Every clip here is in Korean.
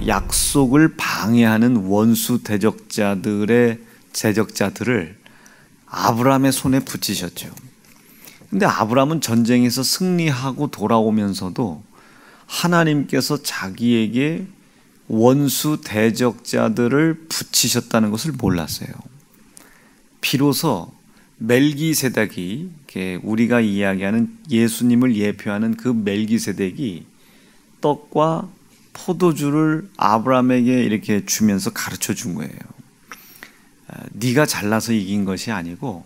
약속을 방해하는 원수 대적자들을 아브라함의 손에 붙이셨죠. 근데 아브라함은 전쟁에서 승리하고 돌아오면서도 하나님께서 자기에게 원수 대적자들을 붙이셨다는 것을 몰랐어요. 비로소 멜기세덱이, 우리가 이야기하는 예수님을 예표하는 그 멜기세덱이 떡과 포도주를 아브라함에게 이렇게 주면서 가르쳐 준 거예요. 네가 잘나서 이긴 것이 아니고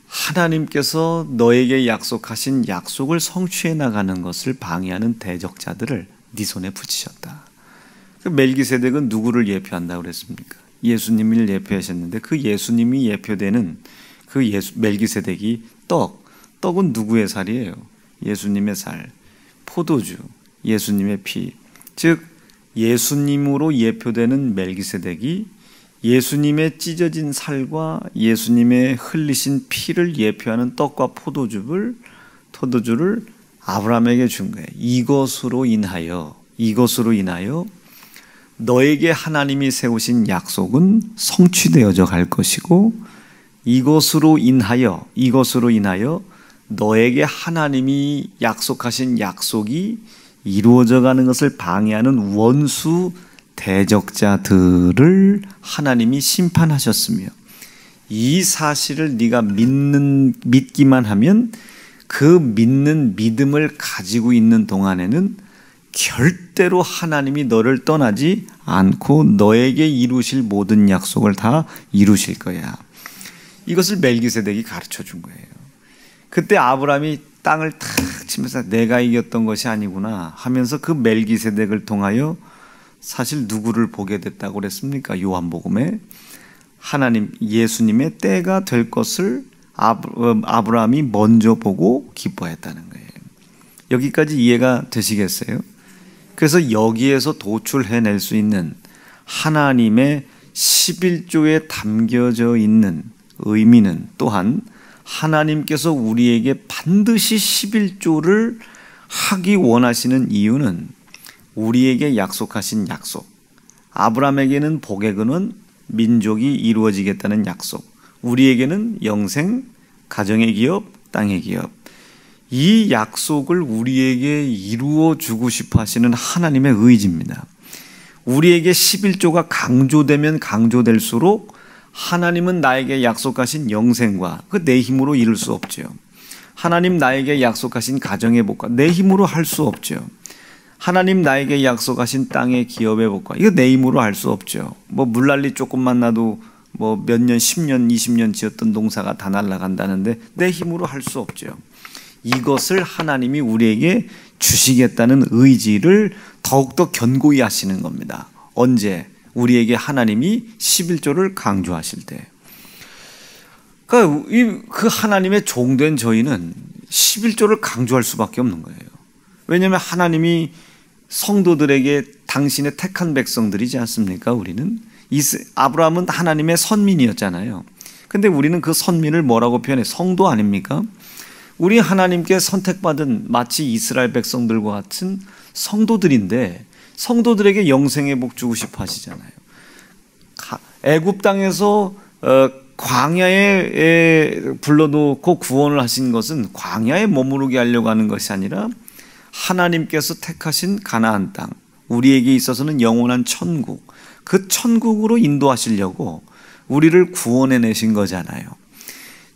하나님께서 너에게 약속하신 약속을 성취해 나가는 것을 방해하는 대적자들을 네 손에 붙이셨다. 멜기세덱은 누구를 예표한다고 그랬습니까? 예수님을 예표하셨는데 그 예수님이 예표되는 그 멜기세덱이 떡은 누구의 살이에요? 예수님의 살. 포도주, 예수님의 피. 즉 예수님으로 예표되는 멜기세덱이 예수님의 찢어진 살과 예수님의 흘리신 피를 예표하는 떡과 포도주를 아브라함에게 준 거예요. 이것으로 인하여 너에게 하나님이 세우신 약속은 성취되어져 갈 것이고, 이것으로 인하여 너에게 하나님이 약속하신 약속이 이루어져 가는 것을 방해하는 원수 대적자들을 하나님이 심판하셨으며, 이 사실을 네가 믿기만 하면 그 믿는 믿음을 가지고 있는 동안에는 절대로 하나님이 너를 떠나지 않고 너에게 이루실 모든 약속을 다 이루실 거야. 이것을 멜기세덱이 가르쳐 준 거예요. 그때 아브라함이 땅을 탁 치면서 내가 이겼던 것이 아니구나 하면서 그 멜기세덱을 통하여 사실 누구를 보게 됐다고 그랬습니까? 요한복음에 하나님 예수님의 때가 될 것을 아브라함이 먼저 보고 기뻐했다는 거예요. 여기까지 이해가 되시겠어요? 그래서 여기에서 도출해낼 수 있는 하나님의 11조에 담겨져 있는 의미는 또한 하나님께서 우리에게 반드시 11조를 하기 원하시는 이유는 우리에게 약속하신 약속, 아브라함에게는 복의 근원, 민족이 이루어지겠다는 약속, 우리에게는 영생, 가정의 기업, 땅의 기업, 이 약속을 우리에게 이루어 주고 싶어 하시는 하나님의 의지입니다. 우리에게 11조가 강조되면 강조될수록 하나님은 나에게 약속하신 영생과 그 내 힘으로 이룰 수 없죠. 하나님 나에게 약속하신 가정의 복과 내 힘으로 할 수 없죠. 하나님 나에게 약속하신 땅의 기업의 복과 이거 내 힘으로 할 수 없죠. 물난리 조금만 나도 몇 년, 10년, 20년 지었던 농사가 다 날아간다는데 내 힘으로 할 수 없죠. 이것을 하나님이 우리에게 주시겠다는 의지를 더욱더 견고히 하시는 겁니다. 언제? 우리에게 하나님이 11조를 강조하실 때. 그 하나님의 종된 저희는 11조를 강조할 수밖에 없는 거예요. 왜냐하면 하나님이 성도들에게 당신의 택한 백성들이지 않습니까? 우리는 아브라함은 하나님의 선민이었잖아요. 근데 우리는 그 선민을 뭐라고 표현해? 성도 아닙니까? 우리 하나님께 선택받은 마치 이스라엘 백성들과 같은 성도들인데 성도들에게 영생의 복 주고 싶어 하시잖아요. 애굽 땅에서 광야에 불러놓고 구원을 하신 것은 광야에 머무르게 하려고 하는 것이 아니라 하나님께서 택하신 가나안 땅, 우리에게 있어서는 영원한 천국, 그 천국으로 인도하시려고 우리를 구원해내신 거잖아요.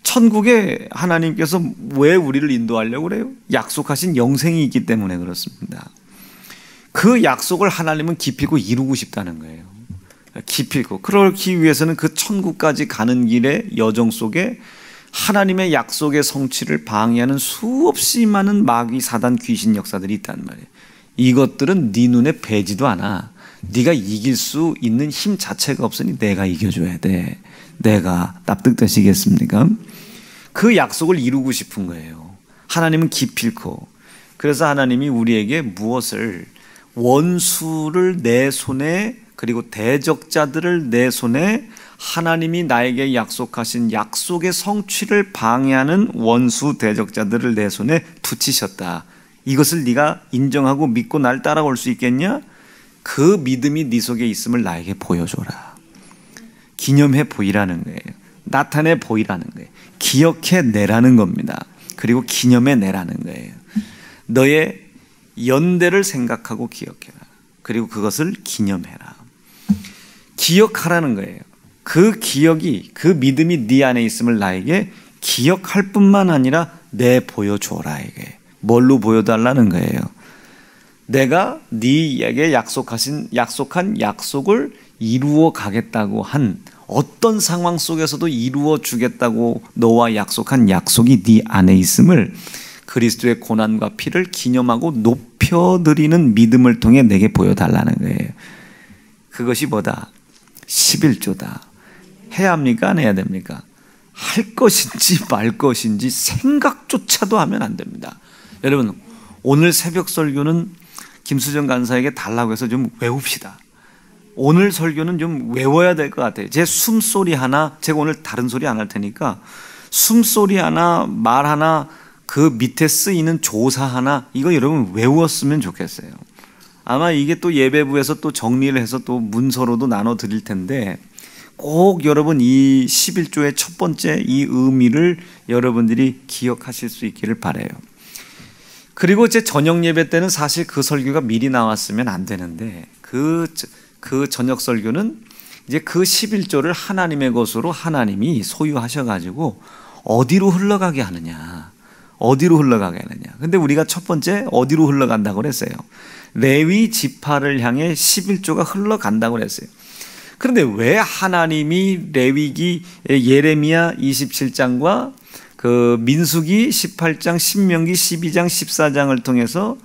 천국에 하나님께서 왜 우리를 인도하려고 그래요? 약속하신 영생이 있기 때문에 그렇습니다. 그 약속을 하나님은 기필코 이루고 싶다는 거예요. 기필코. 그러기 위해서는 그 천국까지 가는 길의 여정 속에 하나님의 약속의 성취를 방해하는 수없이 많은 마귀, 사단, 귀신 역사들이 있단 말이에요. 이것들은 네 눈에 배지도 않아. 네가 이길 수 있는 힘 자체가 없으니 내가 이겨줘야 돼. 내가 납득되시겠습니까? 그 약속을 이루고 싶은 거예요. 하나님은 기필코. 그래서 하나님이 우리에게 무엇을, 원수를 내 손에, 그리고 대적자들을 내 손에, 하나님이 나에게 약속하신 약속의 성취를 방해하는 원수 대적자들을 내 손에 붙이셨다. 이것을 네가 인정하고 믿고 날 따라올 수 있겠냐? 그 믿음이 네 속에 있음을 나에게 보여줘라. 기념해 보이라는 거예요. 나타내 보이라는 거예요. 기억해 내라는 겁니다. 그리고 기념해 내라는 거예요. 너의 연대를 생각하고 기억해라. 그리고 그것을 기념해라. 기억하라는 거예요. 그 기억이, 그 믿음이 네 안에 있음을 나에게 기억할 뿐만 아니라 내 보여줘라. 이게 뭘로 보여달라는 거예요. 내가 네에게 약속한 약속을 이루어 가겠다고 한 어떤 상황 속에서도 이루어 주겠다고 너와 약속한 약속이 네 안에 있음을 그리스도의 고난과 피를 기념하고 높여드리는 믿음을 통해 내게 보여달라는 거예요. 그것이 뭐다? 11조다. 해야 합니까? 안 해야 됩니까? 할 것인지 말 것인지 생각조차도 하면 안 됩니다. 여러분, 오늘 새벽 설교는 김수정 간사에게 달라고 해서 좀 외웁시다. 오늘 설교는 좀 외워야 될 것 같아요. 제 숨소리 하나, 제가 오늘 다른 소리 안 할 테니까 숨소리 하나, 말 하나, 그 밑에 쓰이는 조사 하나, 이거 여러분 외웠으면 좋겠어요. 아마 이게 또 예배부에서 또 정리를 해서 또 문서로도 나눠 드릴 텐데 꼭 여러분 이 11조의 첫 번째 이 의미를 여러분들이 기억하실 수 있기를 바라요. 그리고 제 저녁 예배 때는 사실 그 설교가 미리 나왔으면 안 되는데 그 저녁 설교는 이제 그 11조를 하나님의 것으로 하나님이 소유하셔가지고 어디로 흘러가게 하느냐. 어디로 흘러가게 하느냐. 근데 우리가 첫 번째 어디로 흘러간다고 그랬어요. 레위 지파를 향해 11조가 흘러간다고 그랬어요. 그런데 왜 하나님이 레위기 예레미야 27장과 그 민수기 18장, 신명기 12장, 14장을 통해서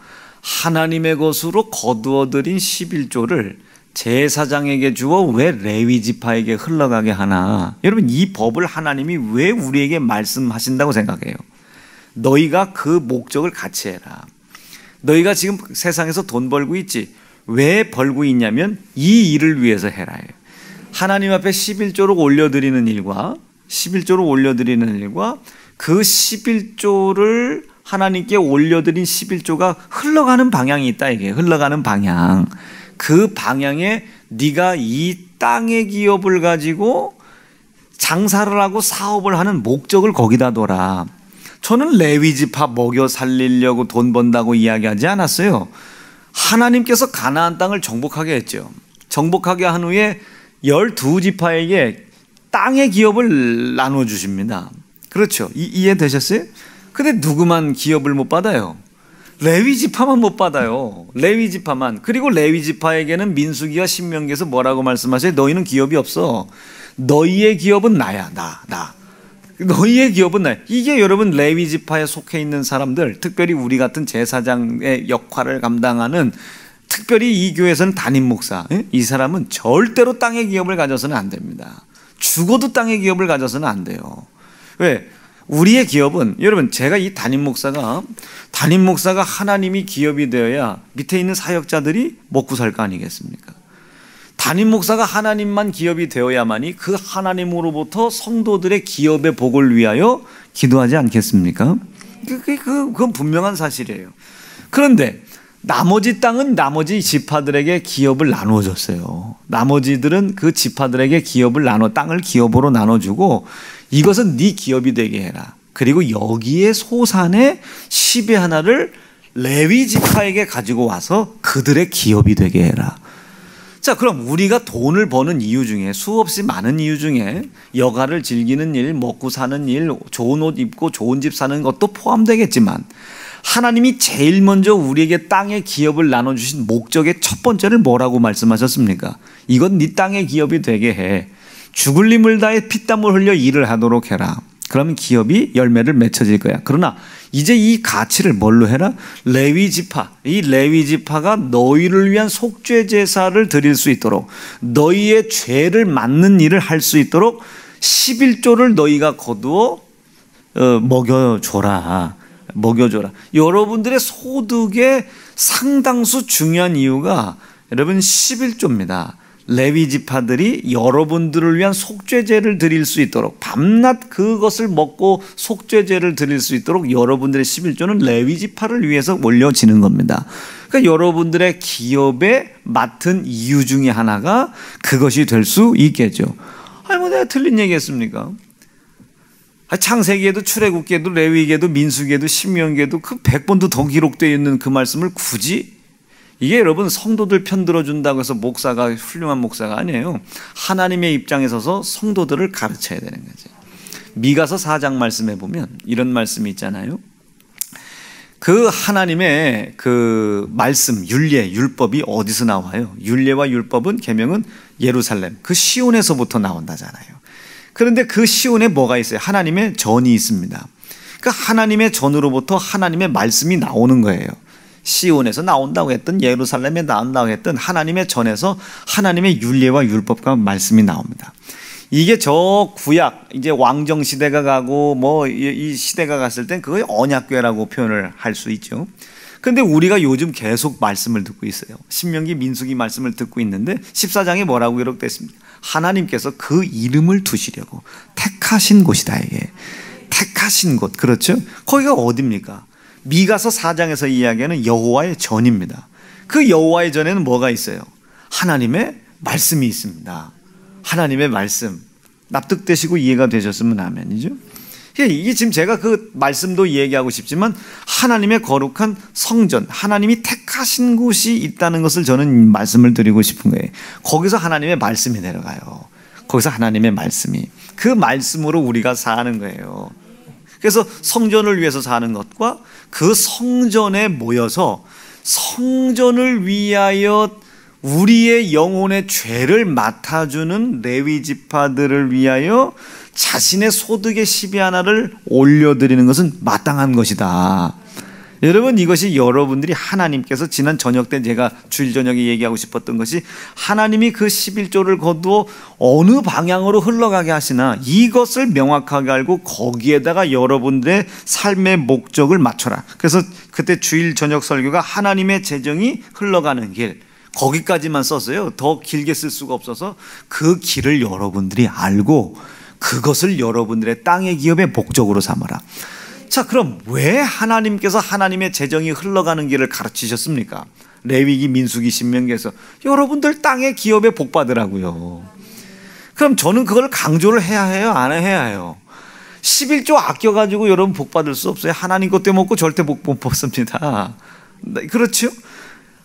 하나님의 것으로 거두어들인 11조를 제사장에게 주어 왜 레위 지파에게 흘러가게 하나? 여러분, 이 법을 하나님이 왜 우리에게 말씀하신다고 생각해요? 너희가 그 목적을 같이 해라. 너희가 지금 세상에서 돈 벌고 있지. 왜 벌고 있냐면 이 일을 위해서 해라. 하나님 앞에 11조를 올려드리는 일과 그 11조를 하나님께 올려드린 11조가 흘러가는 방향이 있다. 이게 흘러가는 방향. 그 방향에 네가 이 땅의 기업을 가지고 장사를 하고 사업을 하는 목적을 거기다 둬라. 저는 레위 지파 먹여 살리려고 돈 번다고 이야기하지 않았어요. 하나님께서 가나안 땅을 정복하게 했죠. 정복하게 한 후에 12지파에게 땅의 기업을 나눠주십니다. 그렇죠. 이해되셨어요? 근데 누구만 기업을 못 받아요? 레위 지파만 못 받아요. 레위 지파만. 그리고 레위 지파에게는 민수기와 신명기에서 뭐라고 말씀하세요? 너희는 기업이 없어. 너희의 기업은 나야. 나. 너희의 기업은 나야. 이게 여러분 레위 지파에 속해 있는 사람들, 특별히 우리 같은 제사장의 역할을 감당하는, 특별히 이 교회에서는 담임 목사, 이 사람은 절대로 땅의 기업을 가져서는 안 됩니다. 죽어도 땅의 기업을 가져서는 안 돼요. 왜? 우리의 기업은, 여러분, 제가 이 담임 목사가 하나님이 기업이 되어야 밑에 있는 사역자들이 먹고 살 거 아니겠습니까? 담임 목사가 하나님만 기업이 되어야만이 그 하나님으로부터 성도들의 기업의 복을 위하여 기도하지 않겠습니까? 그건 분명한 사실이에요. 그런데 나머지 땅은 나머지 지파들에게 기업을 나눠줬어요. 나머지들은 그 지파들에게 땅을 기업으로 나눠주고 이것은 네 기업이 되게 해라. 그리고 여기에 소산의 10의 하나를 레위 지파에게 가지고 와서 그들의 기업이 되게 해라. 자, 그럼 우리가 돈을 버는 이유 중에, 수없이 많은 이유 중에 여가를 즐기는 일, 먹고 사는 일, 좋은 옷 입고 좋은 집 사는 것도 포함되겠지만 하나님이 제일 먼저 우리에게 땅의 기업을 나눠주신 목적의 첫 번째를 뭐라고 말씀하셨습니까? 이건 네 땅의 기업이 되게 해. 죽을 힘을 다해 피땀을 흘려 일을 하도록 해라. 그러면 기업이 열매를 맺혀질 거야. 그러나 이제 이 가치를 뭘로 해라? 레위 지파. 이 레위 지파가 너희를 위한 속죄 제사를 드릴 수 있도록, 너희의 죄를 맞는 일을 할 수 있도록 11조를 너희가 거두어 먹여줘라. 여러분들의 소득의 상당수 중요한 이유가 여러분 11조입니다. 레위 지파들이 여러분들을 위한 속죄제를 드릴 수 있도록, 밤낮 그것을 먹고 속죄제를 드릴 수 있도록 여러분들의 11조는 레위 지파를 위해서 올려지는 겁니다. 그러니까 여러분들의 기업에 맡은 이유 중에 하나가 그것이 될 수 있겠죠. 아니 뭐 내가 틀린 얘기했습니까? 창세기에도 출애굽기에도 레위기에도 민수기에도 신명기에도 그 100번도 더 기록되어 있는 그 말씀을 굳이, 이게 여러분 성도들 편 들어준다고 해서 목사가 훌륭한 목사가 아니에요. 하나님의 입장에 서서 성도들을 가르쳐야 되는 거죠. 미가서 4장 말씀에 보면 이런 말씀이 있잖아요. 그 하나님의 그 말씀, 율례, 율법이 어디서 나와요? 율례와 율법은 계명은 예루살렘, 그 시온에서부터 나온다잖아요. 그런데 그 시온에 뭐가 있어요? 하나님의 전이 있습니다. 그러니까 하나님의 전으로부터 하나님의 말씀이 나오는 거예요. 시온에서 나온다고 했던, 예루살렘에 나온다고 했던 하나님의 전에서 하나님의 율례와 율법과 말씀이 나옵니다. 이게 저 구약, 이제 왕정 시대가 가고 뭐 이 시대가 갔을 땐 그걸 언약궤라고 표현을 할 수 있죠. 그런데 우리가 요즘 계속 말씀을 듣고 있어요. 신명기, 민수기 말씀을 듣고 있는데 14장에 뭐라고 기록됐습니까? 하나님께서 그 이름을 두시려고 택하신 곳이다. 이게 택하신 곳, 그렇죠? 거기가 어디입니까? 미가서 4장에서 이야기하는 여호와의 전입니다. 그 여호와의 전에는 뭐가 있어요? 하나님의 말씀이 있습니다. 하나님의 말씀. 납득되시고 이해가 되셨으면 아멘이죠. 이게 지금 제가 그 말씀도 얘기하고 싶지만 하나님의 거룩한 성전, 하나님이 택하신 곳이 있다는 것을 저는 말씀을 드리고 싶은 거예요. 거기서 하나님의 말씀이 내려가요. 거기서 하나님의 말씀이, 그 말씀으로 우리가 사는 거예요. 그래서 성전을 위해서 사는 것과 그 성전에 모여서 성전을 위하여 우리의 영혼의 죄를 맡아주는 레위 지파들을 위하여 자신의 소득의 10의 1를 올려드리는 것은 마땅한 것이다. 여러분, 이것이 여러분들이 하나님께서 지난 저녁 때 제가 주일 저녁에 얘기하고 싶었던 것이, 하나님이 그 11조를 거두어 어느 방향으로 흘러가게 하시나 이것을 명확하게 알고 거기에다가 여러분들의 삶의 목적을 맞춰라. 그래서 그때 주일 저녁 설교가 하나님의 재정이 흘러가는 길, 거기까지만 썼어요. 더 길게 쓸 수가 없어서 그 길을 여러분들이 알고 그것을 여러분들의 땅의 기업의 목적으로 삼아라. 자, 그럼 왜 하나님께서 하나님의 재정이 흘러가는 길을 가르치셨습니까? 레위기, 민수기, 신명기에서 여러분들 땅의 기업에 복 받으라고요. 그럼 저는 그걸 강조를 해야 해요? 안 해야 해요? 11조 아껴가지고 여러분 복 받을 수 없어요. 하나님 것 때문에 먹고 절대 복 못 받습니다. 그렇죠?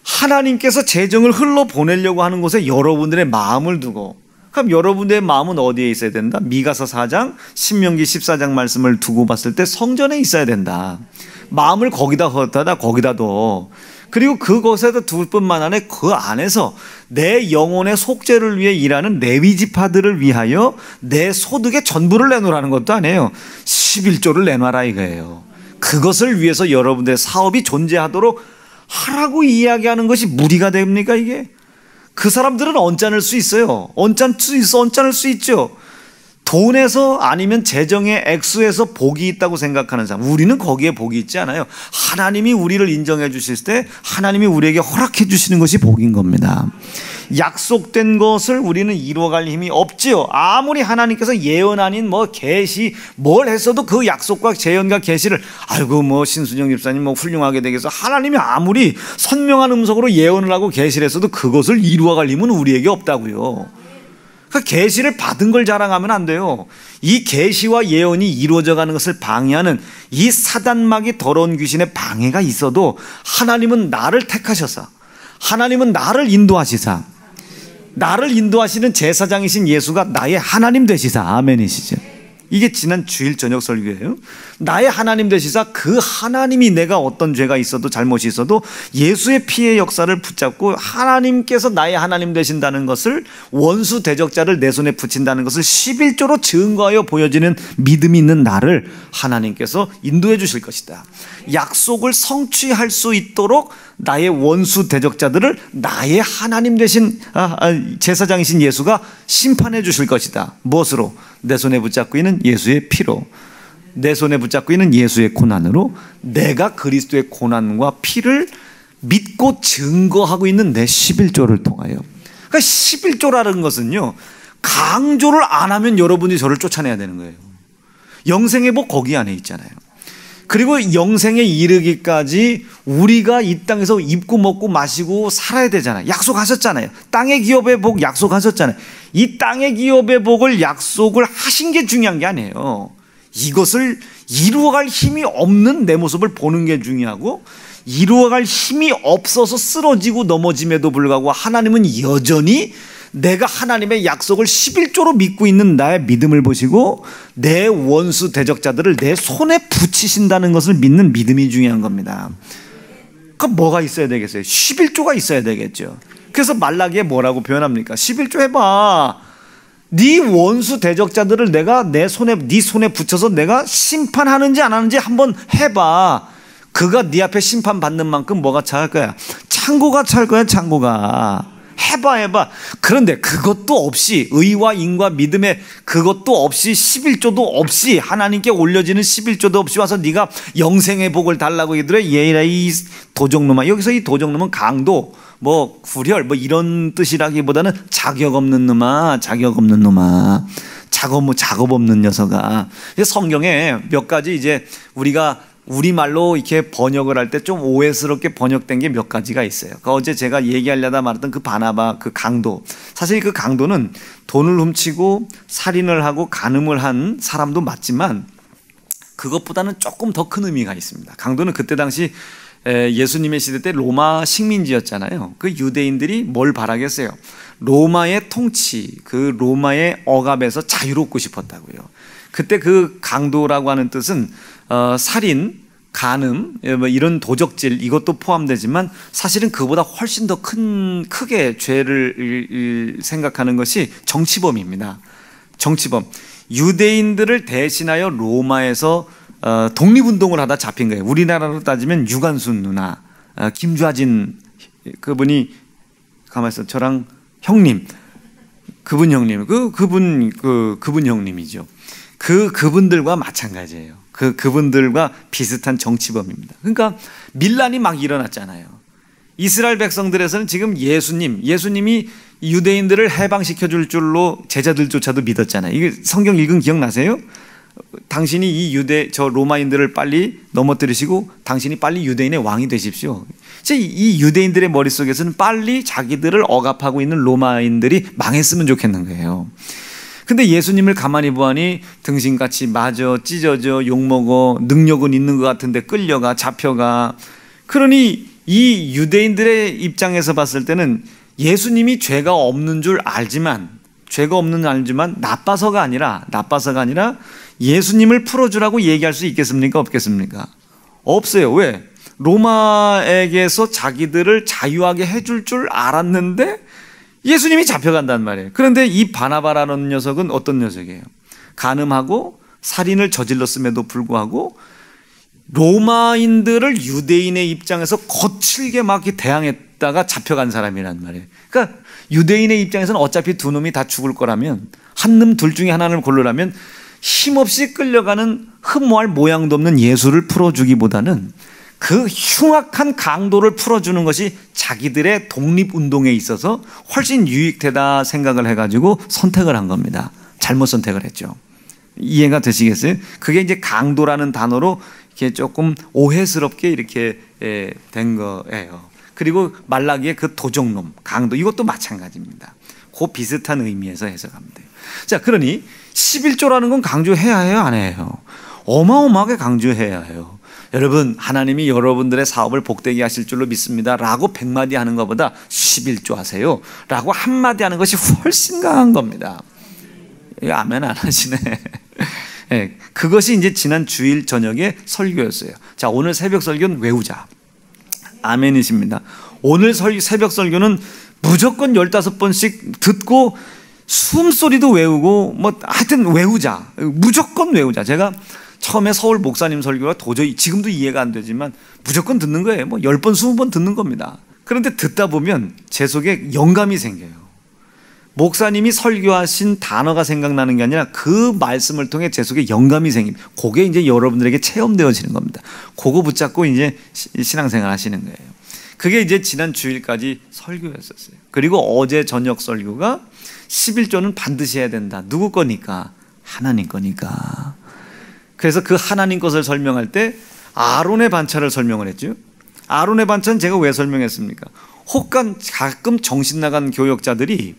하나님께서 재정을 흘러보내려고 하는 곳에 여러분들의 마음을 두고, 그럼 여러분들의 마음은 어디에 있어야 된다? 미가서 4장, 신명기 14장 말씀을 두고 봤을 때 성전에 있어야 된다. 마음을 거기다 둬. 그리고 그곳에다 둘 뿐만 아니라 그 안에서 내 영혼의 속죄를 위해 일하는 레위 지파들을 위하여 내 소득의 전부를 내놓으라는 것도 아니에요. 11조를 내놔라 이거예요. 그것을 위해서 여러분들의 사업이 존재하도록 하라고 이야기하는 것이 무리가 됩니까 이게? 그 사람들은 언짢을 수 있어요. 언짢을 수 있죠. 돈에서 아니면 재정의 액수에서 복이 있다고 생각하는 사람, 우리는 거기에 복이 있지 않아요. 하나님이 우리를 인정해 주실 때 하나님이 우리에게 허락해 주시는 것이 복인 겁니다. 약속된 것을 우리는 이루어갈 힘이 없지요. 아무리 하나님께서 예언 아닌 뭐 계시 뭘 했어도 그 약속과 재언과 계시를, 아이고 뭐 신순영 집사님 뭐 훌륭하게 되겠어, 하나님이 아무리 선명한 음성으로 예언을 하고 계시를 했어도 그것을 이루어갈 힘은 우리에게 없다고요. 그러니까 계시를 받은 걸 자랑하면 안 돼요. 이 계시와 예언이 이루어져 가는 것을 방해하는 이 사단마귀 더러운 귀신의 방해가 있어도 하나님은 나를 택하셔서, 하나님은 나를 인도하시사, 나를 인도하시는 제사장이신 예수가 나의 하나님 되시사, 아멘이시죠. 이게 지난 주일 저녁 설교예요. 나의 하나님 되시사, 그 하나님이 내가 어떤 죄가 있어도 잘못이 있어도 예수의 피의 역사를 붙잡고 하나님께서 나의 하나님 되신다는 것을, 원수 대적자를 내 손에 붙인다는 것을 11조로 증거하여 보여지는 믿음이 있는 나를 하나님께서 인도해 주실 것이다. 약속을 성취할 수 있도록 나의 원수 대적자들을 나의 하나님 되신 제사장이신 예수가 심판해 주실 것이다. 무엇으로? 내 손에 붙잡고 있는 예수의 피로, 내 손에 붙잡고 있는 예수의 고난으로, 내가 그리스도의 고난과 피를 믿고 증거하고 있는 내 11조를 통하여. 그러니까 11조라는 것은요, 강조를 안 하면 여러분이 저를 쫓아내야 되는 거예요. 영생의 복 거기 안에 있잖아요. 그리고 영생에 이르기까지 우리가 이 땅에서 입고 먹고 마시고 살아야 되잖아요. 약속하셨잖아요. 땅의 기업의 복 약속하셨잖아요. 이 땅의 기업의 복을 약속을 하신 게 중요한 게 아니에요. 이것을 이루어갈 힘이 없는 내 모습을 보는 게 중요하고, 이루어갈 힘이 없어서 쓰러지고 넘어짐에도 불구하고 하나님은 여전히 내가 하나님의 약속을 11조로 믿고 있는 나의 믿음을 보시고 내 원수 대적자들을 내 손에 붙이신다는 것을 믿는 믿음이 중요한 겁니다. 그럼 뭐가 있어야 되겠어요? 11조가 있어야 되겠죠. 그래서 말라기에 뭐라고 표현합니까? 11조 해봐. 네 원수 대적자들을 내가 네 손에 붙여서 내가 심판하는지 안 하는지 한번 해봐. 그가 네 앞에 심판받는 만큼 뭐가 차할 거야? 창고가 찰 거야. 창고가. 해봐. 그런데 그것도 없이, 의와 인과 믿음의 그것도 없이, 11조도 없이, 하나님께 올려지는 11조도 없이 와서 네가 영생의 복을 달라고 얘들아, 얘라 이 도적놈아. 여기서 이 도적놈은 강도, 뭐 구렬, 뭐 이런 뜻이라기보다는 작업 없는 놈아, 작업 없는 녀석아. 성경에 몇 가지 이제 우리가 우리말로 이렇게 번역을 할 때 좀 오해스럽게 번역된 게 몇 가지가 있어요. 어제 제가 얘기하려다 말했던 그 바나바, 그 강도. 사실 그 강도는 돈을 훔치고 살인을 하고 간음을 한 사람도 맞지만 그것보다는 조금 더 큰 의미가 있습니다. 강도는 그때 당시 예수님의 시대 때 로마 식민지였잖아요. 그 유대인들이 뭘 바라겠어요? 로마의 통치, 그 로마의 억압에서 자유롭고 싶었다고요. 그때 그 강도라고 하는 뜻은 살인, 간음, 뭐 이런 도적질 이것도 포함되지만 사실은 그보다 훨씬 더 크게 죄를 생각하는 것이 정치범입니다. 정치범. 유대인들을 대신하여 로마에서 독립운동을 하다 잡힌 거예요. 우리나라로 따지면 유관순 누나, 김좌진 그분이 가만히 있어 저랑 형님, 그분 형님, 그분 형님이죠. 그분들과 마찬가지예요. 그분들과 비슷한 정치범입니다. 그러니까 밀란이 막 일어났잖아요. 이스라엘 백성들에서는 지금 예수님이 유대인들을 해방시켜 줄 줄로 제자들조차도 믿었잖아요. 이게 성경 읽은 기억나세요? 당신이 저 로마인들을 빨리 넘어뜨리시고 당신이 빨리 유대인의 왕이 되십시오. 이 유대인들의 머릿속에서는 빨리 자기들을 억압하고 있는 로마인들이 망했으면 좋겠는 거예요. 근데 예수님을 가만히 보아니 등신같이 맞아, 찢어져, 욕먹어, 능력은 있는 것 같은데 끌려가, 잡혀가. 그러니 이 유대인들의 입장에서 봤을 때는 예수님이 죄가 없는 줄 알지만 나빠서가 아니라 예수님을 풀어주라고 얘기할 수 있겠습니까? 없겠습니까? 없어요. 왜? 로마에게서 자기들을 자유하게 해줄 줄 알았는데 예수님이 잡혀간단 말이에요. 그런데 이 바나바라는 녀석은 어떤 녀석이에요? 간음하고 살인을 저질렀음에도 불구하고 로마인들을 유대인의 입장에서 거칠게 막 대항했다가 잡혀간 사람이란 말이에요. 그러니까 유대인의 입장에서는 어차피 두 놈이 다 죽을 거라면 한 놈 둘 중에 하나를 고르라면 힘없이 끌려가는 흠모할 모양도 없는 예수를 풀어주기보다는 그 흉악한 강도를 풀어주는 것이 자기들의 독립운동에 있어서 훨씬 유익되다 생각을 해가지고 선택을 한 겁니다. 잘못 선택을 했죠. 이해가 되시겠어요? 그게 이제 강도라는 단어로 이렇게 조금 오해스럽게 이렇게 된 거예요. 그리고 말라기의 그 도적놈, 강도 이것도 마찬가지입니다. 그 비슷한 의미에서 해석하면 돼요. 자, 그러니 11조라는 건 강조해야 해요, 안 해요? 어마어마하게 강조해야 해요. 여러분, 하나님이 여러분들의 사업을 복되게 하실 줄로 믿습니다 라고 100마디 하는 것보다 11조 하세요 라고 한마디 하는 것이 훨씬 강한 겁니다. 아멘 안 하시네. 네, 그것이 이제 지난 주일 저녁에 설교였어요. 자, 오늘 새벽 설교는 외우자. 아멘이십니다. 오늘 새벽 설교는 무조건 15번씩 듣고 숨소리도 외우고 뭐 하여튼 외우자. 무조건 외우자. 제가 처음에 서울 목사님 설교가 도저히 지금도 이해가 안 되지만 무조건 듣는 거예요. 뭐 10번, 20번 듣는 겁니다. 그런데 듣다 보면 제 속에 영감이 생겨요. 목사님이 설교하신 단어가 생각나는 게 아니라 그 말씀을 통해 제 속에 영감이 생깁니다. 그게 이제 여러분들에게 체험되어지는 겁니다. 그거 붙잡고 이제 신앙생활 하시는 거예요. 그게 이제 지난 주일까지 설교였었어요. 그리고 어제 저녁 설교가 11조는 반드시 해야 된다. 누구 거니까? 하나님 거니까. 그래서 그 하나님 것을 설명할 때 아론의 반차를 설명을 했죠. 아론의 반차는 제가 왜 설명했습니까? 혹간 가끔 정신 나간 교역자들이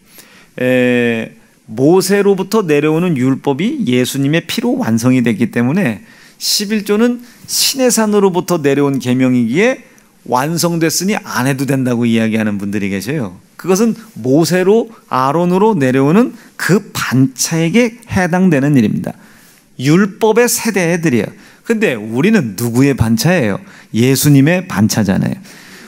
모세로부터 내려오는 율법이 예수님의 피로 완성이 됐기 때문에 11조는 시내산으로부터 내려온 계명이기에 완성됐으니 안 해도 된다고 이야기하는 분들이 계셔요. 그것은 모세로 아론으로 내려오는 그 반차에게 해당되는 일입니다. 율법의 세대들이에요. 근데 우리는 누구의 반차예요? 예수님의 반차잖아요.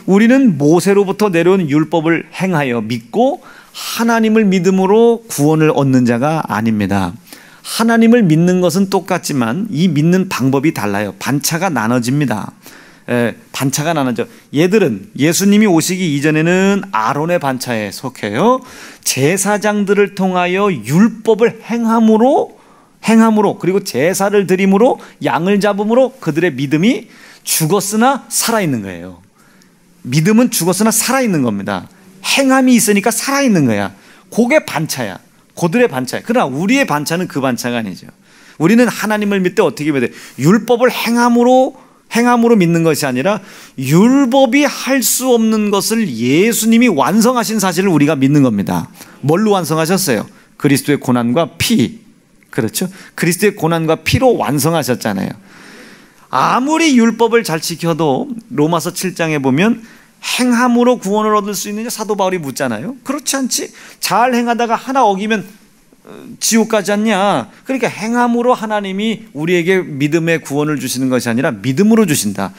우리는 모세로부터 내려온 율법을 행하여 믿고 하나님을 믿음으로 구원을 얻는 자가 아닙니다. 하나님을 믿는 것은 똑같지만 이 믿는 방법이 달라요. 반차가 나눠집니다. 반차가 나눠져. 얘들은 예수님이 오시기 이전에는 아론의 반차에 속해요. 제사장들을 통하여 율법을 행함으로 그리고 제사를 드림으로 양을 잡음으로 그들의 믿음이 죽었으나 살아있는 거예요. 믿음은 죽었으나 살아있는 겁니다. 행함이 있으니까 살아있는 거야. 그게 반차야. 그들의 반차야. 그러나 우리의 반차는 그 반차가 아니죠. 우리는 하나님을 믿되 어떻게 믿어야 돼? 율법을 행함으로 믿는 것이 아니라 율법이 할 수 없는 것을 예수님이 완성하신 사실을 우리가 믿는 겁니다. 뭘로 완성하셨어요? 그리스도의 고난과 피. 그렇죠? 그리스도의 고난과 피로 완성하셨잖아요. 아무리 율법을 잘 지켜도 로마서 7장에 보면 행함으로 구원을 얻을 수 있느냐 사도 바울이 묻잖아요. 그렇지 않지. 잘 행하다가 하나 어기면 지옥 가지 않냐. 그러니까 행함으로 하나님이 우리에게 믿음의 구원을 주시는 것이 아니라 믿음으로 주신다.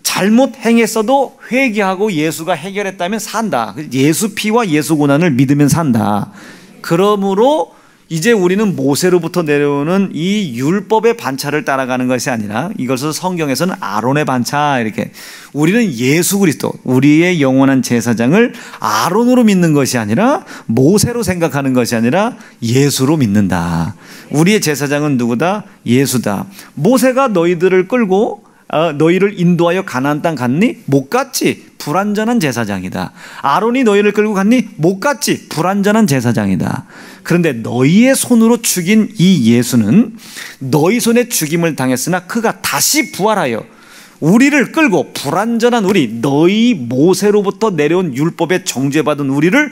잘못 행했어도 회개하고 예수가 해결했다면 산다. 예수 피와 예수 고난을 믿으면 산다. 그러므로 이제 우리는 모세로부터 내려오는 이 율법의 반차를 따라가는 것이 아니라 이것을 성경에서는 아론의 반차 이렇게 우리는 예수 그리스도 우리의 영원한 제사장을 아론으로 믿는 것이 아니라 모세로 생각하는 것이 아니라 예수로 믿는다. 우리의 제사장은 누구다? 예수다. 모세가 너희들을 끌고 너희를 인도하여 가나안 땅 갔니? 못 갔지. 불완전한 제사장이다. 아론이 너희를 끌고 갔니? 못 갔지. 불완전한 제사장이다. 그런데 너희의 손으로 죽인 이 예수는 너희 손에 죽임을 당했으나 그가 다시 부활하여 우리를 끌고 불완전한 우리 너희 모세로부터 내려온 율법에 정죄받은 우리를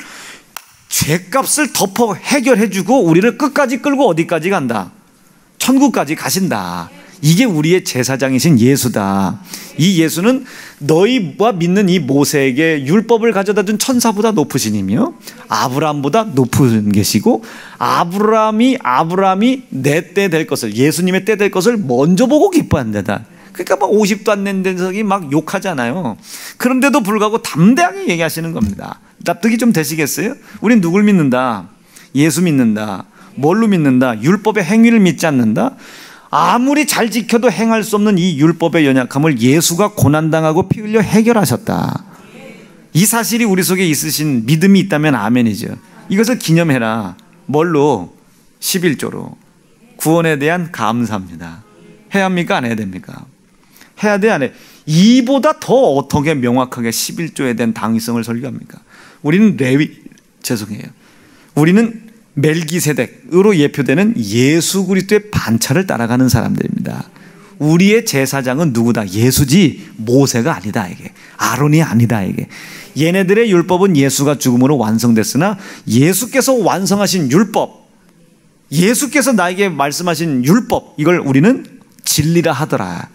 죄값을 덮어 해결해주고 우리를 끝까지 끌고 어디까지 간다? 천국까지 가신다. 이게 우리의 제사장이신 예수다. 이 예수는 너희와 믿는 이 모세에게 율법을 가져다 준 천사보다 높으신 이며 아브라함보다 높은 계시고 아브라함이 내 때 될 것을 예수님의 때 될 것을 먼저 보고 기뻐한다. 그러니까 막 50도 안 된 데석이 막 욕하잖아요. 그런데도 불구하고 담대하게 얘기하시는 겁니다. 납득이 좀 되시겠어요? 우린 누굴 믿는다? 예수 믿는다. 뭘로 믿는다? 율법의 행위를 믿지 않는다? 아무리 잘 지켜도 행할 수 없는 이 율법의 연약함을 예수가 고난당하고 피 흘려 해결하셨다. 이 사실이 우리 속에 있으신 믿음이 있다면 아멘이죠. 이것을 기념해라. 뭘로? 11조로. 구원에 대한 감사입니다. 해야 합니까? 안 해야 됩니까? 해야 돼? 안 해? 이보다 더 어떻게 명확하게 11조에 대한 당위성을 설교합니까? 우리는 우리는 멜기세덱으로 예표되는 예수 그리스도의 반차를 따라가는 사람들입니다. 우리의 제사장은 누구다? 예수지 모세가 아니다. 이게 아론이 아니다. 이게 얘네들의 율법은 예수가 죽음으로 완성됐으나 예수께서 완성하신 율법, 예수께서 나에게 말씀하신 율법, 이걸 우리는 진리라 하더라.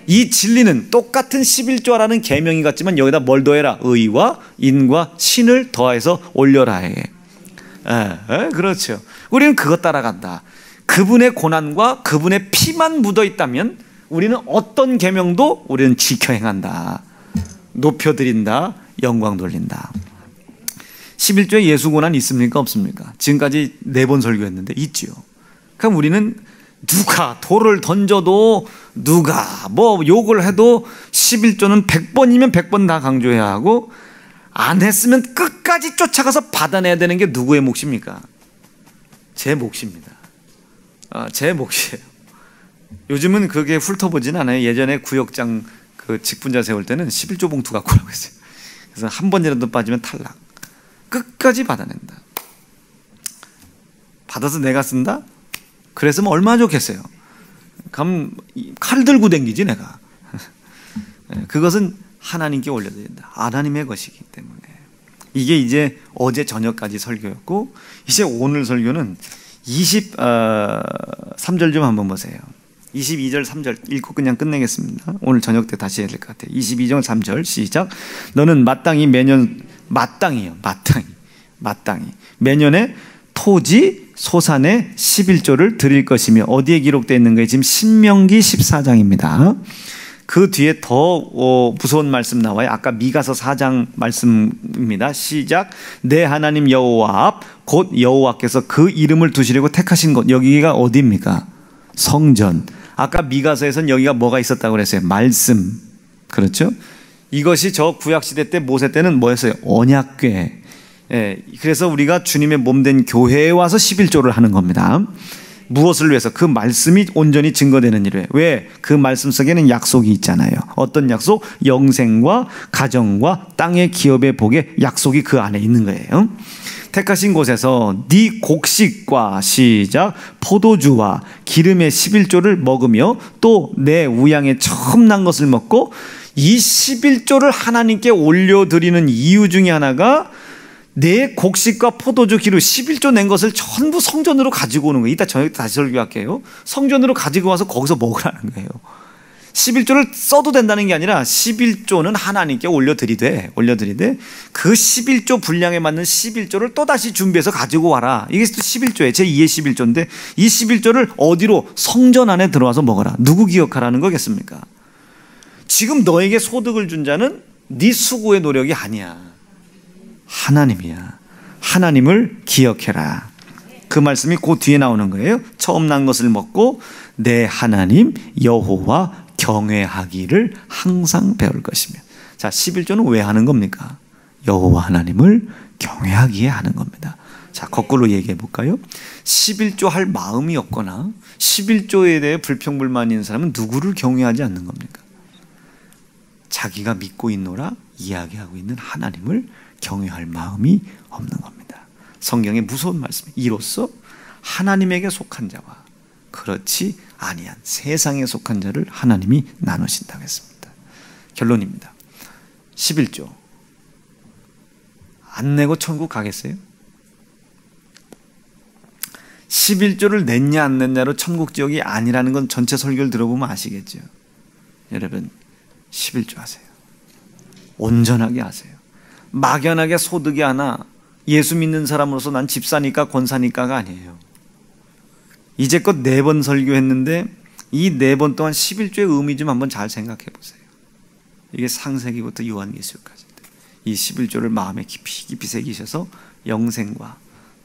이 진리는 똑같은 11조라는 계명이 같지만 여기다 뭘 더해라? 의와 인과 신을 더해서 올려라. 그렇죠. 우리는 그것 따라간다. 그분의 고난과 그분의 피만 묻어 있다면 우리는 어떤 계명도 우리는 지켜 행한다. 높여드린다. 영광 돌린다. 11조에 예수 고난 있습니까? 없습니까? 지금까지 4번 설교했는데 있지요. 그럼 우리는 누가 돌을 던져도 누가 뭐 욕을 해도 11조는 100번이면 100번 다 강조해야 하고 안 했으면 끝까지 쫓아가서 받아내야 되는 게 누구의 몫입니까? 제 몫입니다. 제 몫이에요. 요즘은 그게 훑어보진 않아요. 예전에 구역장 그 직분자 세울 때는 11조 봉투 갖고 오라고 했어요. 그래서 한 번이라도 빠지면 탈락. 끝까지 받아낸다. 받아서 내가 쓴다? 그랬으면 얼마나 좋겠어요. 그럼 칼 들고 댕기지 내가. 그것은 하나님께 올려드린다. 하나님의 것이기 때문에. 이게 이제 어제 저녁까지 설교였고, 이제 오늘 설교는 23절 좀 한번 보세요. 22절 3절 읽고 그냥 끝내겠습니다. 오늘 저녁 때 다시 해야 될 것 같아요. 22절 3절 시작. 너는 마땅히 매년, 마땅히요, 마땅히 매년에 토지 소산의 11조를 드릴 것이며, 어디에 기록되어 있는 거예요? 지금 신명기 14장입니다. 그 뒤에 더 무서운 말씀 나와요. 아까 미가서 4장 말씀입니다. 시작. 내 하나님 여호와 앞 곧 여호와께서 그 이름을 두시려고 택하신 곳. 여기가 어디입니까? 성전. 아까 미가서에서는 여기가 뭐가 있었다고 그랬어요? 말씀. 그렇죠? 이것이 저 구약시대 때 모세 때는 뭐였어요? 언약궤. 예, 그래서 우리가 주님의 몸된 교회에 와서 11조를 하는 겁니다. 무엇을 위해서? 그 말씀이 온전히 증거되는 일에. 왜? 그 말씀 속에는 약속이 있잖아요. 어떤 약속? 영생과 가정과 땅의 기업의 복의 약속이 그 안에 있는 거예요. 택하신 곳에서 네 곡식과 시작 포도주와 기름의 11조를 먹으며 또 내 우양의 처음 난 것을 먹고, 이 11조를 하나님께 올려드리는 이유 중에 하나가 내 곡식과 포도주 기름 11조 낸 것을 전부 성전으로 가지고 오는 거예요. 이따 저녁 때 다시 설교할게요. 성전으로 가지고 와서 거기서 먹으라는 거예요. 11조를 써도 된다는 게 아니라 11조는 하나님께 올려드리되 그 11조 분량에 맞는 11조를 또다시 준비해서 가지고 와라. 이게 또 11조예요. 제2의 11조인데 이 11조를 어디로? 성전 안에 들어와서 먹어라. 누구 기억하라는 거겠습니까? 지금 너에게 소득을 준 자는 네 수고의 노력이 아니야. 하나님이야. 하나님을 기억해라. 그 말씀이 그 뒤에 나오는 거예요. 처음 난 것을 먹고 내 하나님 여호와 경외하기를 항상 배울 것이며. 자, 11조는 왜 하는 겁니까? 여호와 하나님을 경외하기에 하는 겁니다. 자, 거꾸로 얘기해 볼까요? 11조 할 마음이 없거나 11조에 대해 불평불만이 있는 사람은 누구를 경외하지 않는 겁니까? 자기가 믿고 있노라 이야기하고 있는 하나님을 경외할 마음이 없는 겁니다. 성경의 무서운 말씀. 이로써 하나님에게 속한 자와 그렇지 아니한 세상에 속한 자를 하나님이 나누신다고 했습니다. 결론입니다. 11조 안 내고 천국 가겠어요? 11조를 냈냐 안 냈냐로 천국 지역이 아니라는 건 전체 설교를 들어보면 아시겠죠. 여러분 11조 하세요. 온전하게 하세요. 막연하게 소득이 하나, 예수 믿는 사람으로서 난 집사니까 권사니까가 아니에요. 이제껏 4번 설교했는데 이 4번 동안 11조의 의미 좀 한번 잘 생각해 보세요. 이게 창세기부터 요한계시록까지 이 11조를 마음에 깊이 새기셔서 영생과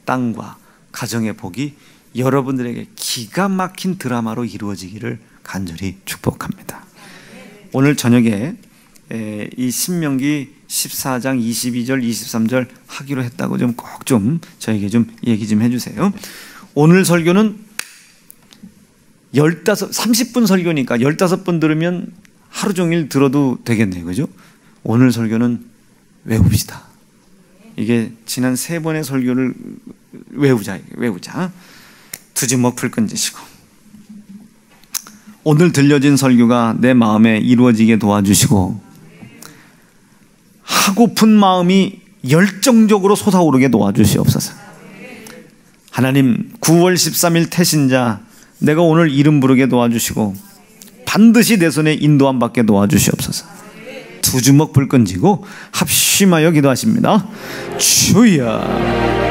땅과 가정의 복이 여러분들에게 기가 막힌 드라마로 이루어지기를 간절히 축복합니다. 오늘 저녁에 이 신명기 14장 22절 23절 하기로 했다고 좀 꼭 좀 저에게 좀 얘기 좀 해주세요. 오늘 설교는 30분 설교니까 15분 들으면 하루 종일 들어도 되겠네요. 그죠? 오늘 설교는 외웁시다. 이게 지난 3번의 설교를 외우자. 두 주먹 풀 끈지시고 오늘 들려진 설교가 내 마음에 이루어지게 도와주시고 하고픈 마음이 열정적으로 솟아오르게 도와주시옵소서. 하나님 9월 13일 태신자 내가 오늘 이름 부르게 도와주시고 반드시 내 손에 인도함 받게 도와주시옵소서. 두 주먹 불 끈지고 합심하여 기도하십니다. 주여